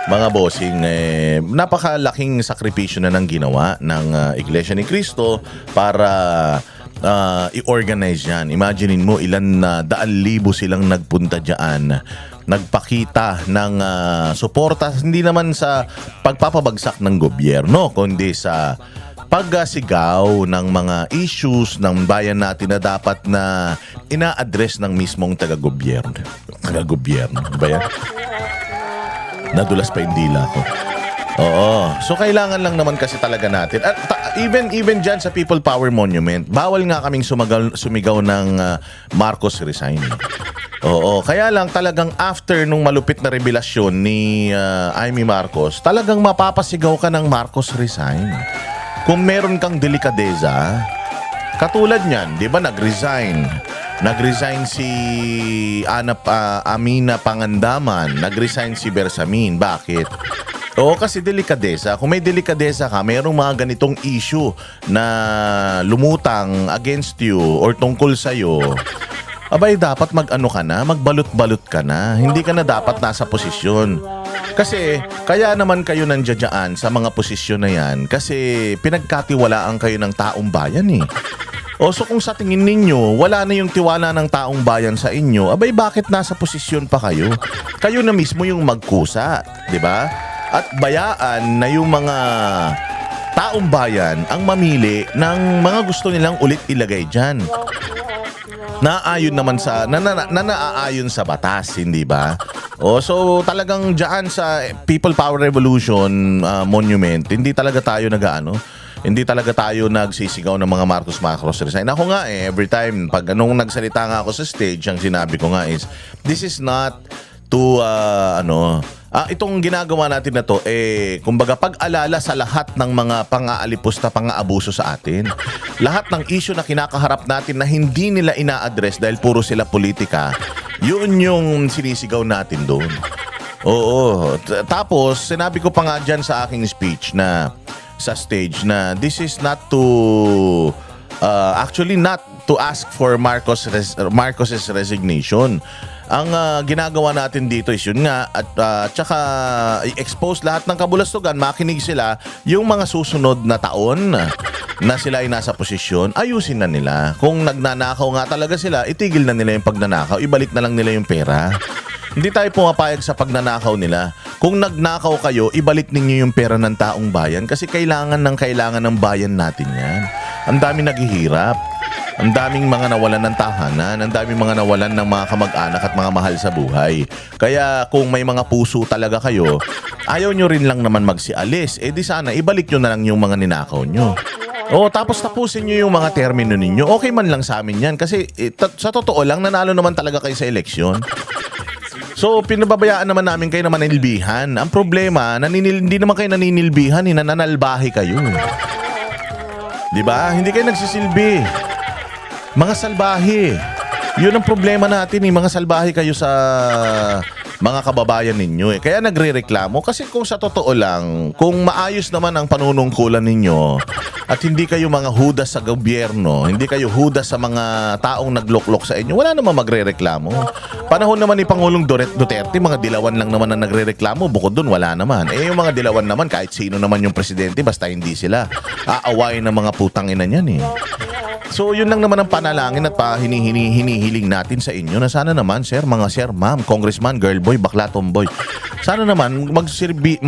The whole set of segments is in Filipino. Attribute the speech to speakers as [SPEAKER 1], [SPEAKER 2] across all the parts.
[SPEAKER 1] mga bossing, napakalaking sakripisyo na ng ginawa ng Iglesia ni Cristo para i-organize yan. Imaginein mo ilan na daan libo silang nagpunta dyan, nagpakita ng suporta, hindi naman sa pagpapabagsak ng gobyerno, kundi sa pagsigaw ng mga issues ng bayan natin na dapat na ina-address ng mismong taga-gobyerno. Taga-gobyerno, ba yan? Nadulas pa yung dila ko. Oo. So kailangan lang naman kasi talaga natin. At even dyan sa People Power Monument, bawal nga kaming sumigaw ng Marcos resign. Oo. Kaya lang talagang after nung malupit na revelasyon ni Amy Marcos, talagang mapapasigaw ka ng Marcos resign. Kung meron kang delikadeza, katulad niyan, di ba nag-resign? Nag-resign si Amina Pangandaman, nag-resign si Bersamin. Bakit? Oo, kasi delikadeza. Kung may delikadeza ka, mayroong mga ganitong issue na lumutang against you or tungkol sa'yo, abay, dapat mag-ano ka na, magbalot-balot ka na. Hindi ka na dapat nasa posisyon. Kasi, kaya naman kayo nandiyan sa mga posisyon na yan kasi pinagkatiwalaan kayo ng taong bayan eh. O so kung sa tingin ninyo, wala na yung tiwala ng taong bayan sa inyo, abay bakit nasa posisyon pa kayo? Kayo na mismo yung magkusa, di ba? At bayaan na yung mga taong bayan ang mamili ng mga gusto nilang ulit ilagay dyan. Naaayon naman sa naaayon sa batas, hindi ba? O so talagang diyan sa People Power Revolution Monument, hindi talaga tayo hindi talaga tayo nagsisigaw ng mga Marcos resign. Ako nga every time pag nung nagsalita nga ako sa stage, ang sinabi ko nga is this is not to itong ginagawa natin na to kumbaga pag-alala sa lahat ng mga pang-aalipos na pang-aabuso sa atin. Lahat ng issue na kinakaharap natin na hindi nila ina-address dahil puro sila politika, yun yung sinisigaw natin doon. Oo. Tapos sinabi ko pa nga dyan sa aking speech na sa stage na this is not to actually not to ask for Marcos's resignation. Ang ginagawa natin dito is yun nga at tsaka i-expose lahat ng kabulastugan, makinig sila yung mga susunod na taon na sila ay nasa posisyon, ayusin na nila. Kung nagnanakaw nga talaga sila, itigil na nila yung pagnanakaw, ibalik na lang nila yung pera. Hindi tayo pumapayag sa pagnanakaw nila. Kung nagnakaw kayo, ibalik ninyo yung pera ng taong bayan kasi kailangan ng bayan natin yan. Ang dami naghihirap. Ang daming mga nawalan ng tahanan, ang daming mga nawalan ng mga kamag-anak at mga mahal sa buhay. Kaya kung may mga puso talaga kayo, ayaw nyo rin lang naman magsialis. Di sana, ibalik nyo na lang yung mga ninakaw nyo. Tapos tapusin nyo yung mga termino ninyo. Okay man lang sa amin yan. Kasi sa totoo lang, nanalo naman talaga kayo sa eleksyon. So, pinababayaan naman namin kayo na manilbihan. Ang problema, hindi naman kayo naninilbihan, nananalbahe kayo. Diba? Hindi kayo nagsisilbi. Mga salbahe. Yun ang problema natin mga salbahe kayo sa mga kababayan ninyo Kaya nagrereklamo kasi kung sa totoo lang, kung maayos naman ang panunungkulan ninyo at hindi kayo mga hudas sa gobyerno, hindi kayo hudas sa mga taong nagloklok sa inyo, wala namang magrereklamo. Panahon naman ni Pangulong Duterte, mga dilawan lang naman ang nagrereklamo, bukod dun wala naman. Yung mga dilawan naman, kahit sino naman yung presidente, basta hindi sila aawayin ng mga putang ina niyan So yun lang naman ang panalangin at hinihiling natin sa inyo na sana naman sir, ma'am, congressman, girlboy, bakla, tomboy. Sana naman magsilbi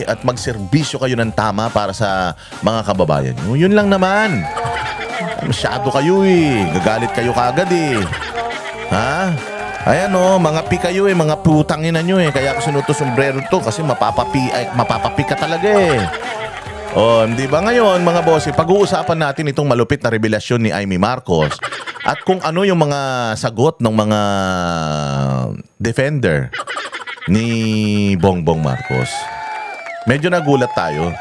[SPEAKER 1] at magserbisyo kayo ng tama para sa mga kababayan nyo. Yun lang naman. Masyado kayo gagalit kayo kagad Ha? Ayan mga pi kayo mga putangin nyo Kaya ako sinuto sombrero to kasi mapapapi ka talaga di ba ngayon mga boss, pag-uusapan natin itong malupit na revelasyon ni Amy Marcos at kung ano yung mga sagot ng mga defender ni Bongbong Marcos. Medyo nagulat tayo.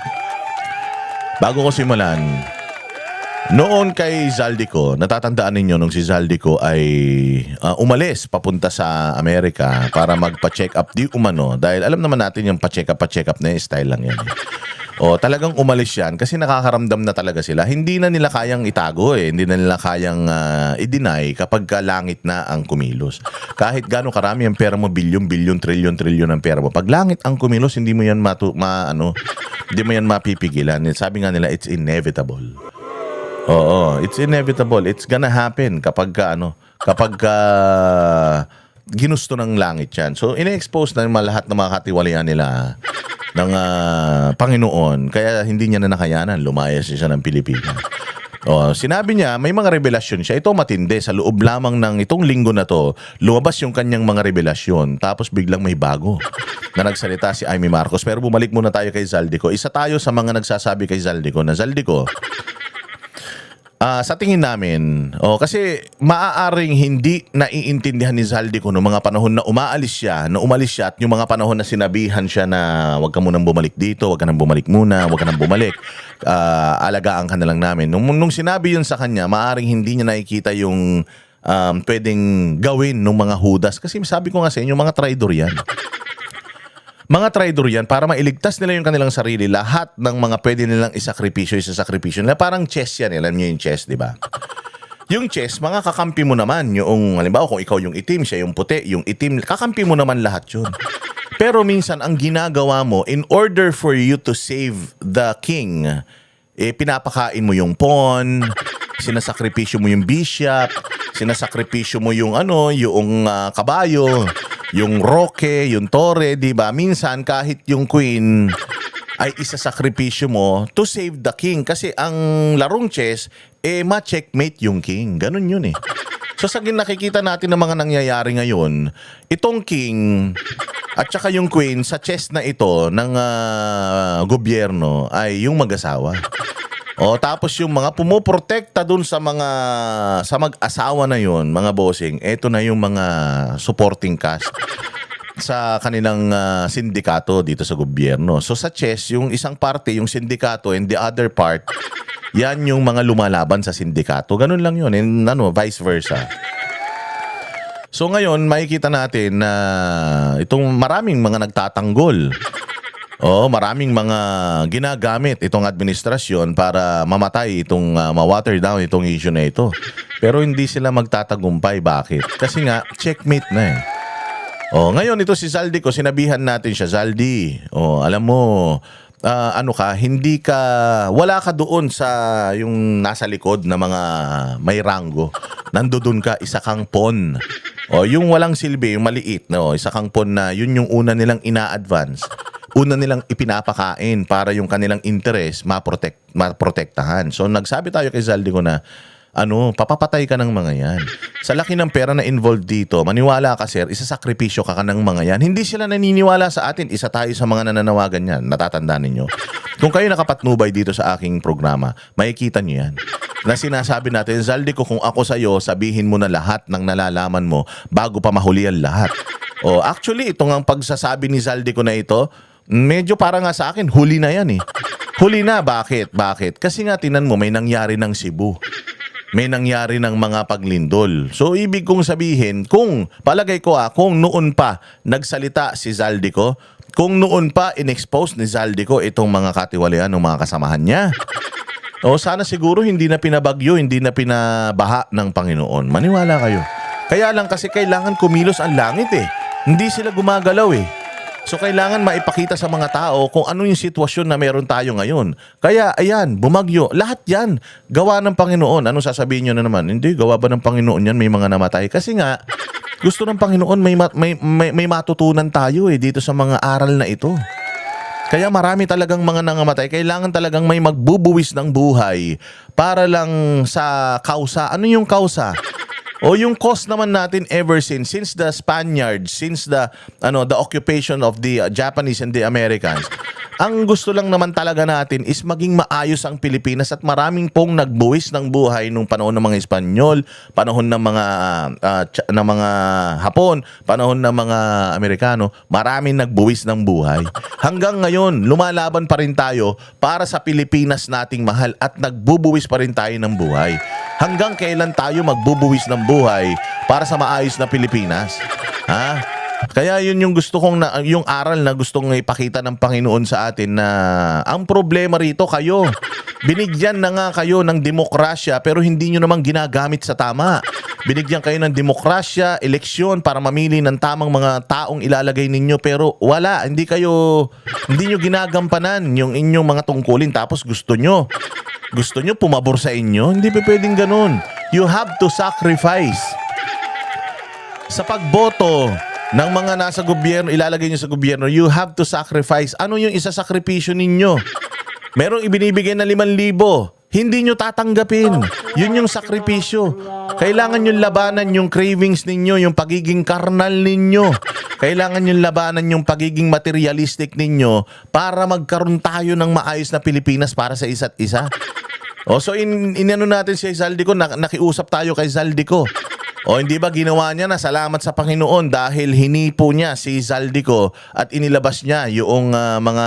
[SPEAKER 1] Bago ko simulan, noon kay Zaldico, natatandaan ninyo nung si Zaldico ay umalis papunta sa Amerika para magpa-check up di umano dahil alam naman natin yung pa-check up na style lang yan O talagang umalis yan kasi nakakaramdam na talaga sila. Hindi na nila kayang itago eh. Hindi na nila kayang i-deny kapag langit na ang kumilos. Kahit gaano karami ang pera mo, bilyon, trilyon ang pera mo. Pag langit ang kumilos, hindi mo yan hindi mo yan mapipigilan. Sabi nga nila, it's inevitable. Oo, it's inevitable. It's gonna happen kapag ginusto ng langit yan. So, ine-expose na lahat ng mga katiwalian nila ng Panginoon. Kaya hindi niya na nakayanan. Lumayas siya ng Pilipinas. Sinabi niya, may mga revelasyon siya. Ito matindi. Sa loob lamang ng itong linggo na to, lumabas yung kanyang mga revelasyon. Tapos biglang may bago na nagsalita si Amy Marcos. Pero bumalik muna tayo kay Zaldico. Isa tayo sa mga nagsasabi kay Zaldico na, Zaldico, sa tingin namin, kasi maaaring hindi naiintindihan ni Zaldico noong mga panahon na umalis siya at yung mga panahon na sinabihan siya na wag ka munang bumalik dito, wag ka nang bumalik muna, wag ka nang bumalik, alagaan ka na lang namin. Nung sinabi yun sa kanya, maaaring hindi niya nakikita yung pwedeng gawin ng mga Judas. Kasi sabi ko nga sa inyo, mga traidor yan. Mga traidor yan para mailigtas nila yung kanilang sarili. Lahat ng mga pwede nilang isakripisyo nila. Parang chess yan. Alam niyo yung chess, di ba? Yung chess, mga kakampi mo naman. Yung, halimbawa, kung ikaw yung itim, siya yung puti, yung itim, kakampi mo naman lahat yun. Pero minsan, ang ginagawa mo, in order for you to save the king, pinapakain mo yung pawn, sinasakripisyo mo yung bishop, sinasakripisyo mo yung yung kabayo, yung roke, yung tore, di ba? Minsan kahit yung queen ay isasakripisyo mo to save the king. Kasi ang larong chess, ma-checkmate yung king. Ganun yun eh. So sa nakikita natin ng mga nangyayari ngayon, itong king at saka yung queen sa chess na ito ng gobyerno ay yung mag-asawa. Tapos yung mga pumoprotekta dun sa mag-asawa na yun, mga bossing, eto na yung mga supporting cast sa kanilang sindikato dito sa gobyerno. So sa chess, yung isang parte, yung sindikato, and the other part, yan yung mga lumalaban sa sindikato. Ganun lang yun, and vice versa. So ngayon, makikita natin na itong maraming mga nagtatanggol. Maraming mga ginagamit itong administrasyon para mamatay itong ma-water down itong issue na ito. Pero hindi sila magtatagumpay. Bakit? Kasi nga, checkmate na eh. Ngayon ito si Zaldico, sinabihan natin siya, Zaldi, alam mo, wala ka doon sa yung nasa likod na mga may ranggo. Nandoon ka, isa kang pawn. Yung walang silbi, yung maliit, isa kang pawn na yun yung una nilang ina-advance. Una nilang ipinapakain para yung kanilang interest maprotektahan. So nagsabi tayo kay Zaldico na papapatay ka ng mga yan. Sa laki ng pera na involved dito, maniwala ka sir, isasakripisyo ka ng mga yan. Hindi sila naniniwala sa atin. Isa tayo sa mga nananawagan yan. Natatandaan ninyo. Kung kayo nakapatnubay dito sa aking programa, makikita nyo yan. Na sinasabi natin, Zaldico, kung ako sa'yo, sabihin mo na lahat ng nalalaman mo bago pa mahuli ang lahat. Actually, itong ang pagsasabi ni Zaldico na ito, medyo para nga sa akin, huli na yan eh. Huli na, bakit? Kasi nga tinan mo, may nangyari ng Cebu. May nangyari ng mga paglindol. So, ibig kong sabihin, palagay ko kung noon pa nagsalita si Zaldico, kung noon pa in-expose ni Zaldico itong mga katiwalian ng mga kasamahan niya, sana siguro hindi na pinabagyo, hindi na pinabaha ng Panginoon. Maniwala kayo. Kaya lang kasi kailangan kumilos ang langit eh. Hindi sila gumagalaw eh. So kailangan maipakita sa mga tao kung ano yung sitwasyon na meron tayo ngayon. Kaya ayan, bumagyo. Lahat yan, gawa ng Panginoon. Ano sasabihin nyo na naman? Hindi, gawa ba ng Panginoon yan? May mga namatay. Kasi nga, gusto ng Panginoon may matutunan tayo dito sa mga aral na ito. Kaya marami talagang mga nangamatay. Kailangan talagang may magbubuwis ng buhay para lang sa kausa. Ano yung kausa? Yung cause naman natin ever since the Spaniards, since the occupation of the Japanese and the Americans. Ang gusto lang naman talaga natin is maging maayos ang Pilipinas at maraming pong nagbuwis ng buhay nung panahon ng mga Espanyol, panahon ng mga Hapon, panahon ng mga Amerikano, maraming nagbuwis ng buhay. Hanggang ngayon, lumalaban pa rin tayo para sa Pilipinas nating mahal at nagbubuwis pa rin tayo ng buhay. Hanggang kailan tayo magbubuwis ng buhay para sa maayos na Pilipinas? Kaya yun yung gusto kong yung aral na gustong ipakita ng Panginoon sa atin, na ang problema rito kayo. Binigyan na nga kayo ng demokrasya pero hindi nyo naman ginagamit sa tama. Binigyan kayo ng demokrasya, eleksyon para mamili ng tamang mga taong ilalagay ninyo, pero wala, hindi nyo ginagampanan yung inyong mga tungkulin, tapos gusto nyo pumabor sa inyo. Hindi pa pwedeng ganun. You have to sacrifice. Sa pagboto ng mga nasa gobyerno, ilalagay nyo sa gobyerno, you have to sacrifice. Ano yung isasakripisyo ninyo? Merong ibinibigay na 5,000. Hindi nyo tatanggapin. Yun yung sakripisyo. Kailangan nyo labanan yung cravings ninyo, yung pagiging karnal ninyo. Kailangan nyo labanan yung pagiging materialistic ninyo para magkaroon tayo ng maayos na Pilipinas para sa isa't isa. So inano natin si Zaldico, nakiusap tayo kay Zaldico. Hindi ba ginawa niya na salamat sa Panginoon dahil hinipo niya si Zaldico at inilabas niya yung mga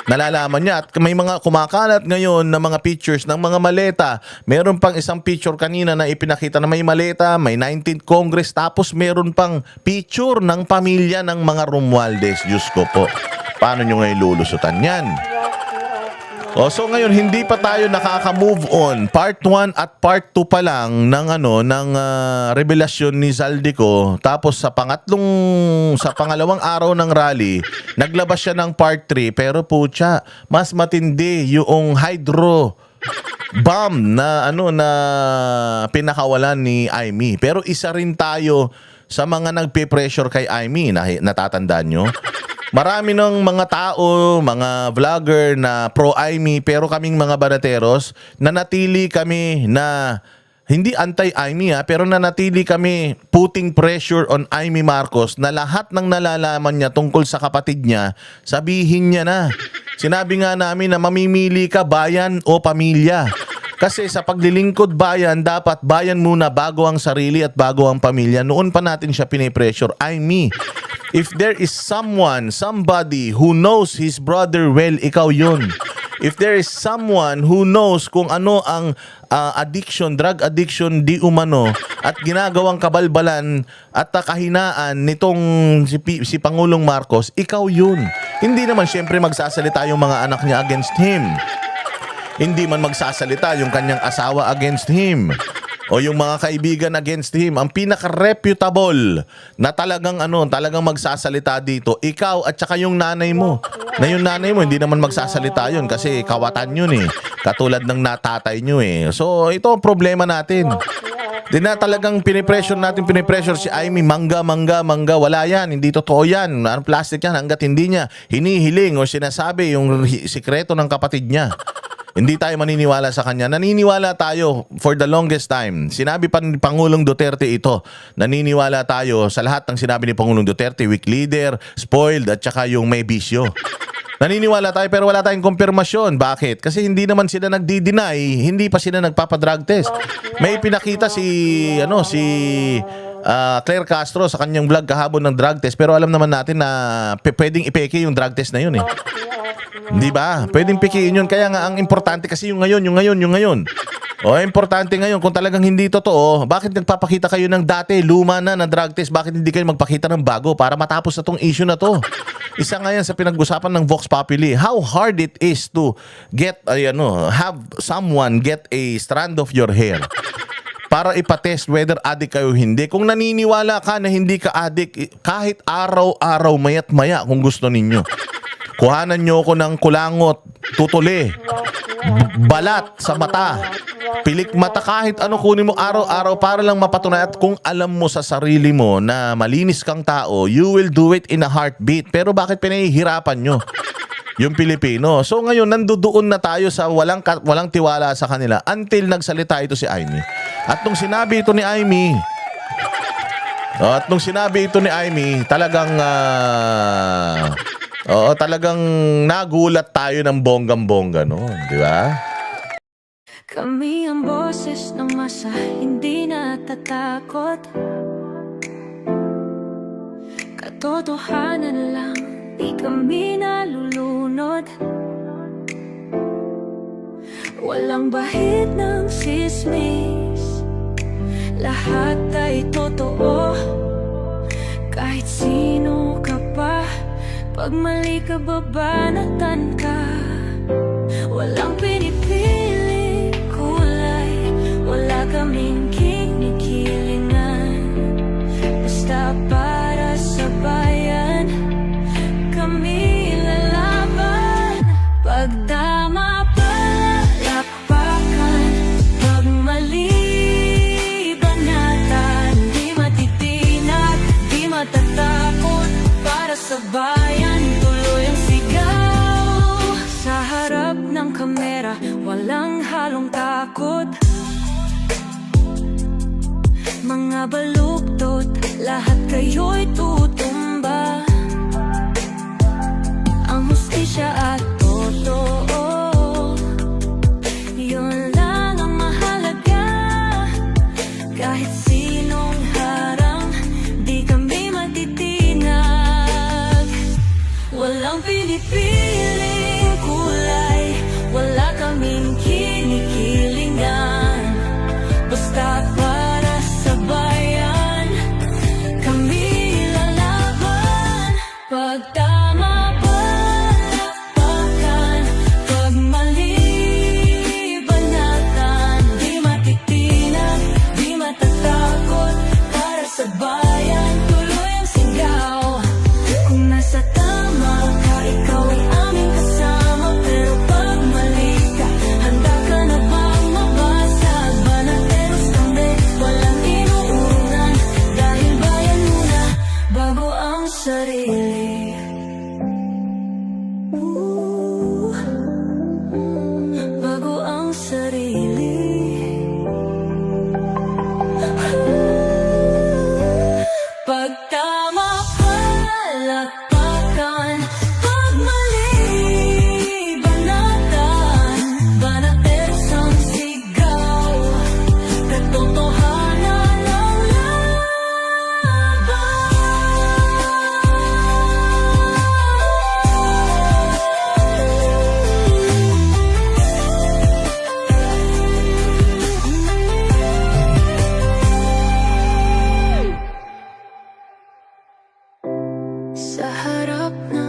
[SPEAKER 1] nalalaman niya, at may mga kumakalat ngayon na mga pictures ng mga maleta. Meron pang isang picture kanina na ipinakita na may maleta, may 19th Congress, tapos meron pang picture ng pamilya ng mga Romualdez. Diyos ko po, paano nyo ngayon lulusutan yan? So ngayon hindi pa tayo nakaka-move on. Part 1 at part 2 pa lang ng revelasyon ni Zaldico. Tapos sa pangalawang araw ng rally, naglabas siya ng part 3, pero putya, mas matindi yung hydro bomb na na pinakawalan ni Aimee. Pero isa rin tayo sa mga nagpe-pressure kay Aimee, natatandaan nyo? Marami ng mga tao, mga vlogger na pro-Aimee, pero kaming mga banateros, nanatili kami na hindi anti-Aimee pero nanatili kami putting pressure on Aimee Marcos na lahat ng nalalaman niya tungkol sa kapatid niya, sabihin niya na. Sinabi nga namin na mamimili ka, bayan o pamilya. Kasi sa paglilingkod bayan, dapat bayan muna bago ang sarili at bago ang pamilya. Noon pa natin siya pinipressure. Aimee, if there is somebody who knows his brother well, ikaw yun. If there is someone who knows kung ano ang drug addiction di umano at ginagawang kabalbalan at kahinaan nitong si Pangulong Marcos, ikaw yun. Hindi naman siyempre magsasalita yung mga anak niya against him. Hindi man magsasalita yung kanyang asawa against him. O yung mga kaibigan against him. Ang pinaka-reputable na talagang magsasalita dito, ikaw at saka yung nanay mo. Na yung nanay mo, hindi naman magsasalita yun kasi kawatan yun eh. Katulad ng natatay nyo eh. So, ito ang problema natin. Di na talagang pinipressure si Aimee, mangga. Wala yan, hindi totoo yan. Plastic yan hanggat hindi niya hinihiling o sinasabi yung sikreto ng kapatid niya. Hindi tayo maniniwala sa kanya. Naniniwala tayo for the longest time. Sinabi pa ni Pangulong Duterte ito. Naniniwala tayo sa lahat ng sinabi ni Pangulong Duterte, weak leader, spoiled, at saka yung may bisyo. Naniniwala tayo pero wala tayong kumpirmasyon. Bakit? Kasi hindi naman sila nagdi-deny, hindi pa sila nagpapadrug test. May pinakita si Claire Castro sa kanyang vlog kahapon ng drug test, pero alam naman natin na pwedeng ipeke yung drug test na yun eh. Di ba? Pwedeng pikiin yun. Kaya nga ang importante kasi yung ngayon. Importante ngayon. Kung talagang hindi totoo, bakit nagpapakita kayo ng dati, luma na drug test? Bakit hindi kayo magpakita ng bago para matapos na tong issue na to? Isa nga yan sa pinag-usapan ng Vox Populi. How hard it is to get, have someone get a strand of your hair para ipatest whether addict kayo o hindi. Kung naniniwala ka na hindi ka addict, kahit araw-araw, mayat maya kung gusto ninyo. Kuhanan nyo ko ng kulangot, tutuli, balat sa mata, pilik mata, kahit ano kunin mo araw-araw para lang mapatunayan. At kung alam mo sa sarili mo na malinis kang tao, you will do it in a heartbeat. Pero bakit pinahihirapan nyo yung Pilipino? So ngayon, nandoon na tayo sa walang tiwala sa kanila until nagsalita ito si Aimee. At nung sinabi ito ni Aimee, talagang nagulat tayo ng bonggang-bongga noon, di ba?
[SPEAKER 2] Kami ang boses ng masa, hindi natatakot. Katotohanan lang, di kami nalulunod. Walang bahid ng sismis, lahat ay totoo. Kahit sino ka pa, pag mali ka babanatan ka. Walang pinipili kulay, wala kaming kinikilingan. Basta para sa bayan, kami lalaban. Pag tama palakpakan, pag mali banatan. Di matitinag, di matatakot, para sa bayan tuloy ang sigaw. Sa harap ng kamera, walang halong takot. Mga baluktot, lahat kayo'y tutumba. Ang hustisya at totoo, yun lang ang mahalaga. Kahit sinong harang, di kami matitinag. Walang pinipiling kulay, wala kaming kinikilingan. Basta para sa bayan, kami lalaban. Pag tama palakpakan, pag mali banatan. Di matitinag, di matatakot, para sa bayan tuloy ang sigaw. Kung nasa tama ka, ikaw ay aming kasama. Pero pag mali ka, handa ka na bang mabasag? Banateros kami, walang inuunan. Dahil bayan muna, bago ang sarili. Bago ang sarili. Pag tama palakpakan, pag mali banatan. Banateros ang sigaw, katotohanan ang laban. Sa harap ng